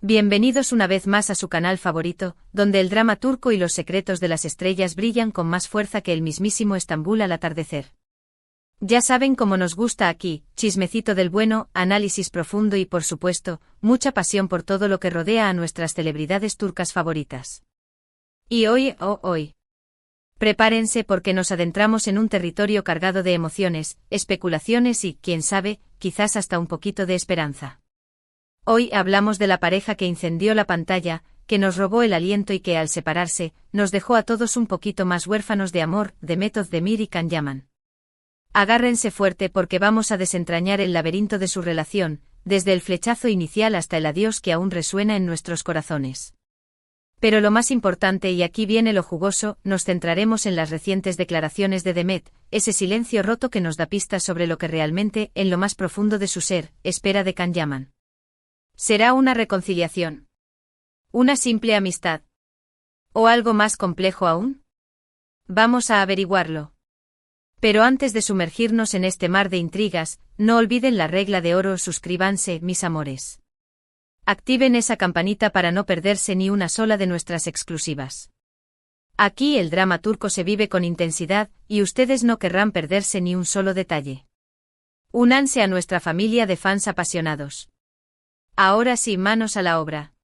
Bienvenidos una vez más a su canal favorito, donde el drama turco y los secretos de las estrellas brillan con más fuerza que el mismísimo Estambul al atardecer. Ya saben cómo nos gusta aquí, chismecito del bueno, análisis profundo y por supuesto, mucha pasión por todo lo que rodea a nuestras celebridades turcas favoritas. Y hoy. Prepárense porque nos adentramos en un territorio cargado de emociones, especulaciones y, quién sabe, quizás hasta un poquito de esperanza. Hoy hablamos de la pareja que incendió la pantalla, que nos robó el aliento y que al separarse, nos dejó a todos un poquito más huérfanos de amor, Demet Özdemir y Can Yaman. Agárrense fuerte porque vamos a desentrañar el laberinto de su relación, desde el flechazo inicial hasta el adiós que aún resuena en nuestros corazones. Pero lo más importante, y aquí viene lo jugoso, nos centraremos en las recientes declaraciones de Demet, ese silencio roto que nos da pistas sobre lo que realmente, en lo más profundo de su ser, espera de Can Yaman. ¿Será una reconciliación? ¿Una simple amistad? ¿O algo más complejo aún? Vamos a averiguarlo. Pero antes de sumergirnos en este mar de intrigas, no olviden la regla de oro, suscríbanse, mis amores. Activen esa campanita para no perderse ni una sola de nuestras exclusivas. Aquí el drama turco se vive con intensidad, y ustedes no querrán perderse ni un solo detalle. Únanse a nuestra familia de fans apasionados. Ahora sí, manos a la obra.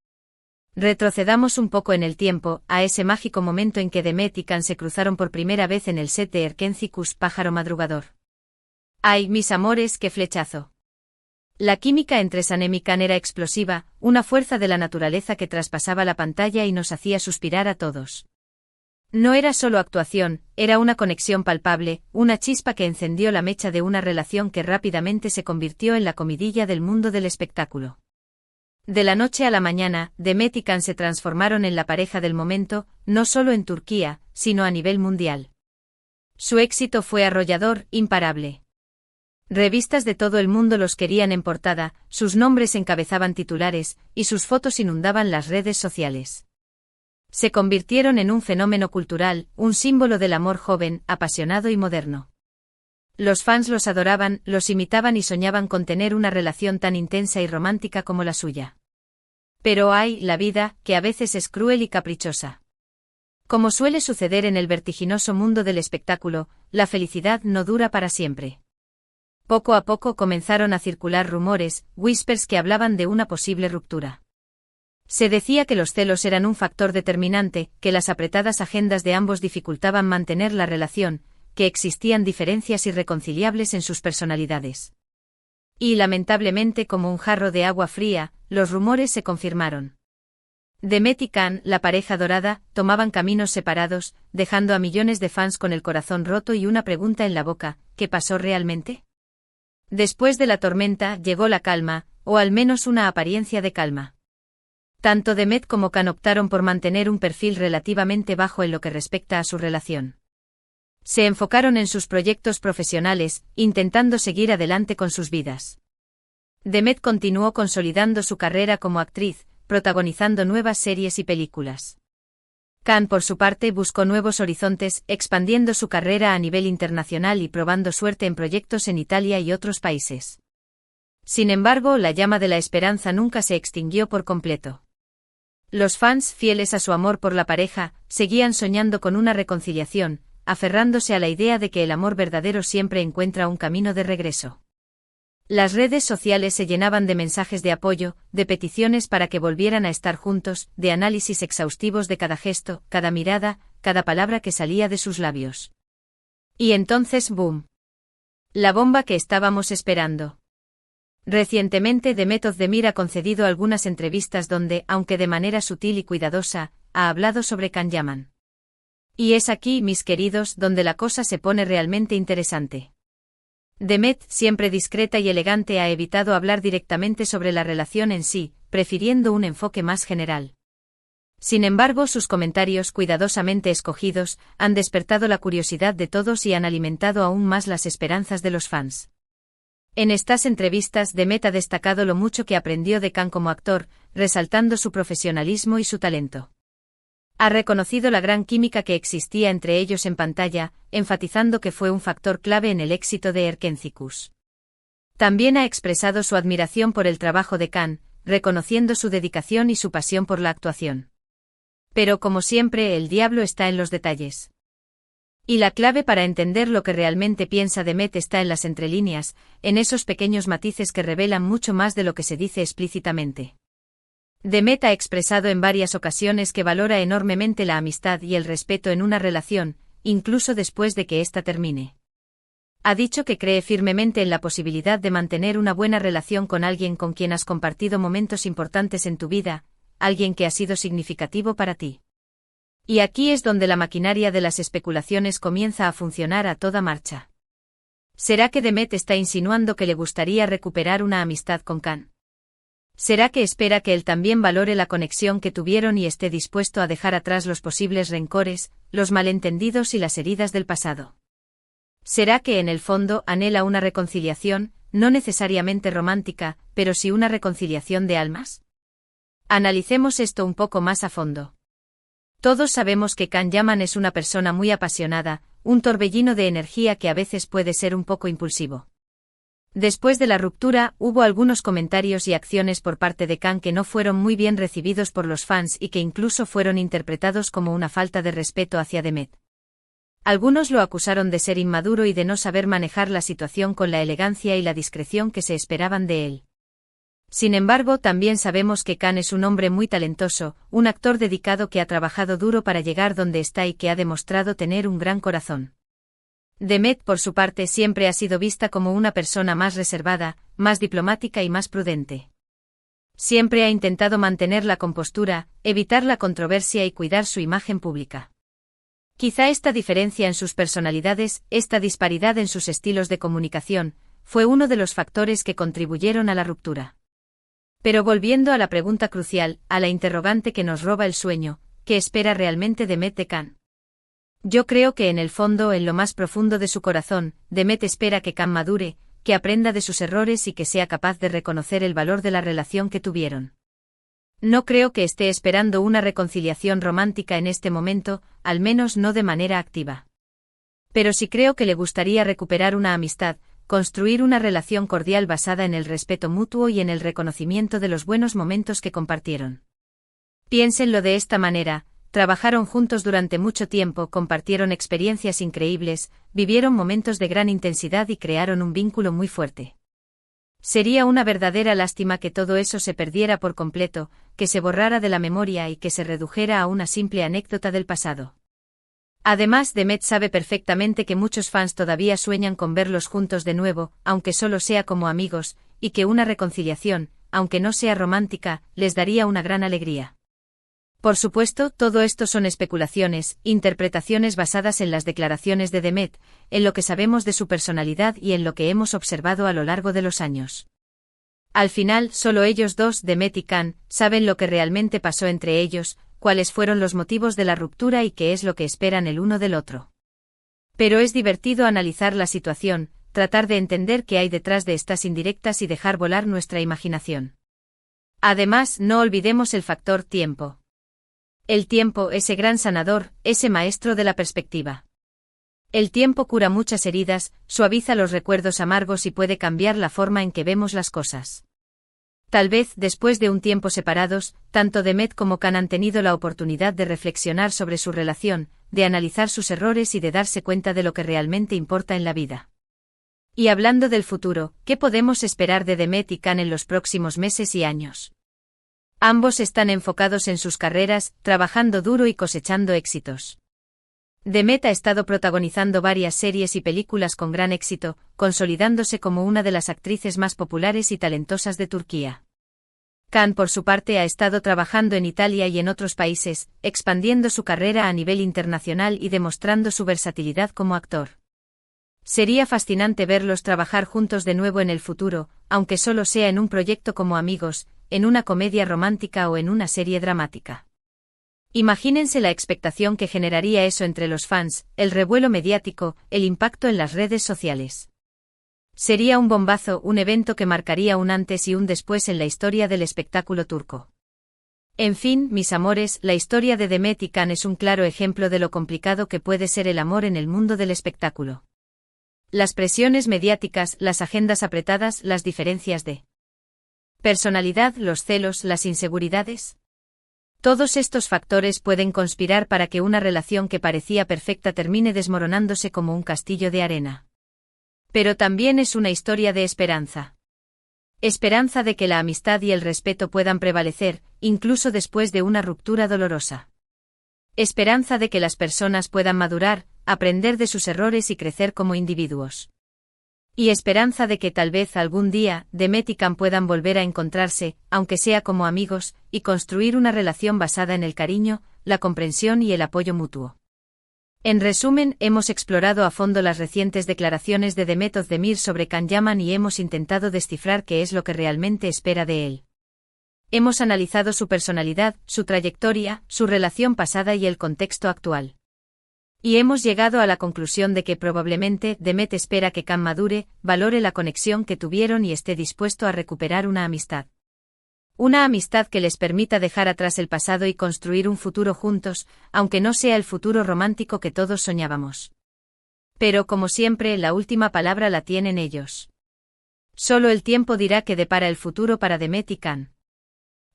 Retrocedamos un poco en el tiempo, a ese mágico momento en que Demet y Can se cruzaron por primera vez en el set de Erkencikus, Pájaro Madrugador. ¡Ay, mis amores, qué flechazo! La química entre Sanem y Can era explosiva, una fuerza de la naturaleza que traspasaba la pantalla y nos hacía suspirar a todos. No era solo actuación, era una conexión palpable, una chispa que encendió la mecha de una relación que rápidamente se convirtió en la comidilla del mundo del espectáculo. De la noche a la mañana, Demet y Can se transformaron en la pareja del momento, no solo en Turquía, sino a nivel mundial. Su éxito fue arrollador, imparable. Revistas de todo el mundo los querían en portada, sus nombres encabezaban titulares, y sus fotos inundaban las redes sociales. Se convirtieron en un fenómeno cultural, un símbolo del amor joven, apasionado y moderno. Los fans los adoraban, los imitaban y soñaban con tener una relación tan intensa y romántica como la suya. Pero hay, la vida, que a veces es cruel y caprichosa. Como suele suceder en el vertiginoso mundo del espectáculo, la felicidad no dura para siempre. Poco a poco comenzaron a circular rumores, whispers que hablaban de una posible ruptura. Se decía que los celos eran un factor determinante, que las apretadas agendas de ambos dificultaban mantener la relación, que existían diferencias irreconciliables en sus personalidades. Y lamentablemente, como un jarro de agua fría, los rumores se confirmaron. Demet y Can, la pareja dorada, tomaban caminos separados, dejando a millones de fans con el corazón roto y una pregunta en la boca: ¿qué pasó realmente? Después de la tormenta llegó la calma, o al menos una apariencia de calma. Tanto Demet como Can optaron por mantener un perfil relativamente bajo en lo que respecta a su relación. Se enfocaron en sus proyectos profesionales, intentando seguir adelante con sus vidas. Demet continuó consolidando su carrera como actriz, protagonizando nuevas series y películas. Can, por su parte, buscó nuevos horizontes, expandiendo su carrera a nivel internacional y probando suerte en proyectos en Italia y otros países. Sin embargo, la llama de la esperanza nunca se extinguió por completo. Los fans, fieles a su amor por la pareja, seguían soñando con una reconciliación, aferrándose a la idea de que el amor verdadero siempre encuentra un camino de regreso. Las redes sociales se llenaban de mensajes de apoyo, de peticiones para que volvieran a estar juntos, de análisis exhaustivos de cada gesto, cada mirada, cada palabra que salía de sus labios. Y entonces, ¡boom! La bomba que estábamos esperando. Recientemente Demet Özdemir ha concedido algunas entrevistas donde, aunque de manera sutil y cuidadosa, ha hablado sobre Can Yaman. Y es aquí, mis queridos, donde la cosa se pone realmente interesante. Demet, siempre discreta y elegante, ha evitado hablar directamente sobre la relación en sí, prefiriendo un enfoque más general. Sin embargo, sus comentarios, cuidadosamente escogidos, han despertado la curiosidad de todos y han alimentado aún más las esperanzas de los fans. En estas entrevistas, Demet ha destacado lo mucho que aprendió de Can como actor, resaltando su profesionalismo y su talento. Ha reconocido la gran química que existía entre ellos en pantalla, enfatizando que fue un factor clave en el éxito de Erkencikus. También ha expresado su admiración por el trabajo de Can, reconociendo su dedicación y su pasión por la actuación. Pero como siempre, el diablo está en los detalles. Y la clave para entender lo que realmente piensa Demet está en las entrelíneas, en esos pequeños matices que revelan mucho más de lo que se dice explícitamente. Demet ha expresado en varias ocasiones que valora enormemente la amistad y el respeto en una relación, incluso después de que ésta termine. Ha dicho que cree firmemente en la posibilidad de mantener una buena relación con alguien con quien has compartido momentos importantes en tu vida, alguien que ha sido significativo para ti. Y aquí es donde la maquinaria de las especulaciones comienza a funcionar a toda marcha. ¿Será que Demet está insinuando que le gustaría recuperar una amistad con Can? ¿Será que espera que él también valore la conexión que tuvieron y esté dispuesto a dejar atrás los posibles rencores, los malentendidos y las heridas del pasado? ¿Será que en el fondo anhela una reconciliación, no necesariamente romántica, pero sí una reconciliación de almas? Analicemos esto un poco más a fondo. Todos sabemos que Can Yaman es una persona muy apasionada, un torbellino de energía que a veces puede ser un poco impulsivo. Después de la ruptura, hubo algunos comentarios y acciones por parte de Can que no fueron muy bien recibidos por los fans y que incluso fueron interpretados como una falta de respeto hacia Demet. Algunos lo acusaron de ser inmaduro y de no saber manejar la situación con la elegancia y la discreción que se esperaban de él. Sin embargo, también sabemos que Can es un hombre muy talentoso, un actor dedicado que ha trabajado duro para llegar donde está y que ha demostrado tener un gran corazón. Demet, por su parte, siempre ha sido vista como una persona más reservada, más diplomática y más prudente. Siempre ha intentado mantener la compostura, evitar la controversia y cuidar su imagen pública. Quizá esta diferencia en sus personalidades, esta disparidad en sus estilos de comunicación, fue uno de los factores que contribuyeron a la ruptura. Pero volviendo a la pregunta crucial, a la interrogante que nos roba el sueño, ¿qué espera realmente Demet de Can? Yo creo que en el fondo, en lo más profundo de su corazón, Demet espera que Can madure, que aprenda de sus errores y que sea capaz de reconocer el valor de la relación que tuvieron. No creo que esté esperando una reconciliación romántica en este momento, al menos no de manera activa. Pero sí creo que le gustaría recuperar una amistad, construir una relación cordial basada en el respeto mutuo y en el reconocimiento de los buenos momentos que compartieron. Piénsenlo de esta manera: trabajaron juntos durante mucho tiempo, compartieron experiencias increíbles, vivieron momentos de gran intensidad y crearon un vínculo muy fuerte. Sería una verdadera lástima que todo eso se perdiera por completo, que se borrara de la memoria y que se redujera a una simple anécdota del pasado. Además, Demet sabe perfectamente que muchos fans todavía sueñan con verlos juntos de nuevo, aunque solo sea como amigos, y que una reconciliación, aunque no sea romántica, les daría una gran alegría. Por supuesto, todo esto son especulaciones, interpretaciones basadas en las declaraciones de Demet, en lo que sabemos de su personalidad y en lo que hemos observado a lo largo de los años. Al final, solo ellos dos, Demet y Can, saben lo que realmente pasó entre ellos, cuáles fueron los motivos de la ruptura y qué es lo que esperan el uno del otro. Pero es divertido analizar la situación, tratar de entender qué hay detrás de estas indirectas y dejar volar nuestra imaginación. Además, no olvidemos el factor tiempo. El tiempo, ese gran sanador, ese maestro de la perspectiva. El tiempo cura muchas heridas, suaviza los recuerdos amargos y puede cambiar la forma en que vemos las cosas. Tal vez, después de un tiempo separados, tanto Demet como Can han tenido la oportunidad de reflexionar sobre su relación, de analizar sus errores y de darse cuenta de lo que realmente importa en la vida. Y hablando del futuro, ¿qué podemos esperar de Demet y Can en los próximos meses y años? Ambos están enfocados en sus carreras, trabajando duro y cosechando éxitos. Demet ha estado protagonizando varias series y películas con gran éxito, consolidándose como una de las actrices más populares y talentosas de Turquía. Can, por su parte, ha estado trabajando en Italia y en otros países, expandiendo su carrera a nivel internacional y demostrando su versatilidad como actor. Sería fascinante verlos trabajar juntos de nuevo en el futuro, aunque solo sea en un proyecto como amigos, en una comedia romántica o en una serie dramática. Imagínense la expectación que generaría eso entre los fans, el revuelo mediático, el impacto en las redes sociales. Sería un bombazo, un evento que marcaría un antes y un después en la historia del espectáculo turco. En fin, mis amores, la historia de Demet y Can es un claro ejemplo de lo complicado que puede ser el amor en el mundo del espectáculo. Las presiones mediáticas, las agendas apretadas, las diferencias de Personalidad, los celos, las inseguridades. Todos estos factores pueden conspirar para que una relación que parecía perfecta termine desmoronándose como un castillo de arena. Pero también es una historia de esperanza. Esperanza de que la amistad y el respeto puedan prevalecer, incluso después de una ruptura dolorosa. Esperanza de que las personas puedan madurar, aprender de sus errores y crecer como individuos. Y esperanza de que tal vez algún día, Demet y Can puedan volver a encontrarse, aunque sea como amigos, y construir una relación basada en el cariño, la comprensión y el apoyo mutuo. En resumen, hemos explorado a fondo las recientes declaraciones de Demet Özdemir sobre Can Yaman y hemos intentado descifrar qué es lo que realmente espera de él. Hemos analizado su personalidad, su trayectoria, su relación pasada y el contexto actual. Y hemos llegado a la conclusión de que probablemente Demet espera que Can madure, valore la conexión que tuvieron y esté dispuesto a recuperar una amistad. Una amistad que les permita dejar atrás el pasado y construir un futuro juntos, aunque no sea el futuro romántico que todos soñábamos. Pero como siempre, la última palabra la tienen ellos. Solo el tiempo dirá qué depara el futuro para Demet y Can.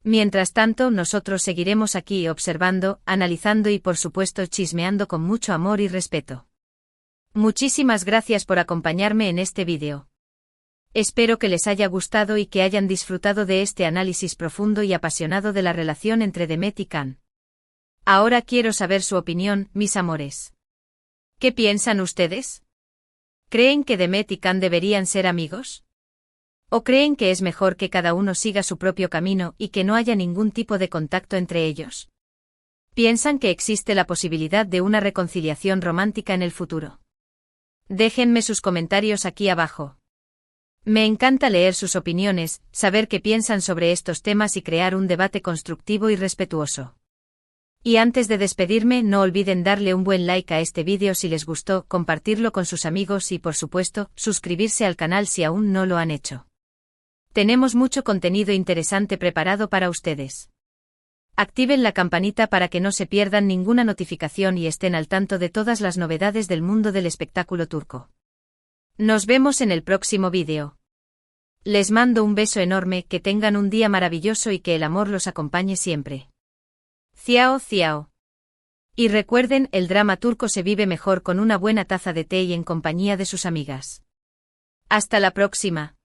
Mientras tanto, nosotros seguiremos aquí observando, analizando y por supuesto chismeando con mucho amor y respeto. Muchísimas gracias por acompañarme en este vídeo. Espero que les haya gustado y que hayan disfrutado de este análisis profundo y apasionado de la relación entre Demet y Can. Ahora quiero saber su opinión, mis amores. ¿Qué piensan ustedes? ¿Creen que Demet y Can deberían ser amigos? ¿O creen que es mejor que cada uno siga su propio camino y que no haya ningún tipo de contacto entre ellos? ¿Piensan que existe la posibilidad de una reconciliación romántica en el futuro? Déjenme sus comentarios aquí abajo. Me encanta leer sus opiniones, saber qué piensan sobre estos temas y crear un debate constructivo y respetuoso. Y antes de despedirme, no olviden darle un buen like a este vídeo si les gustó, compartirlo con sus amigos y por supuesto, suscribirse al canal si aún no lo han hecho. Tenemos mucho contenido interesante preparado para ustedes. Activen la campanita para que no se pierdan ninguna notificación y estén al tanto de todas las novedades del mundo del espectáculo turco. Nos vemos en el próximo vídeo. Les mando un beso enorme, que tengan un día maravilloso y que el amor los acompañe siempre. Ciao, ciao. Y recuerden, el drama turco se vive mejor con una buena taza de té y en compañía de sus amigas. Hasta la próxima.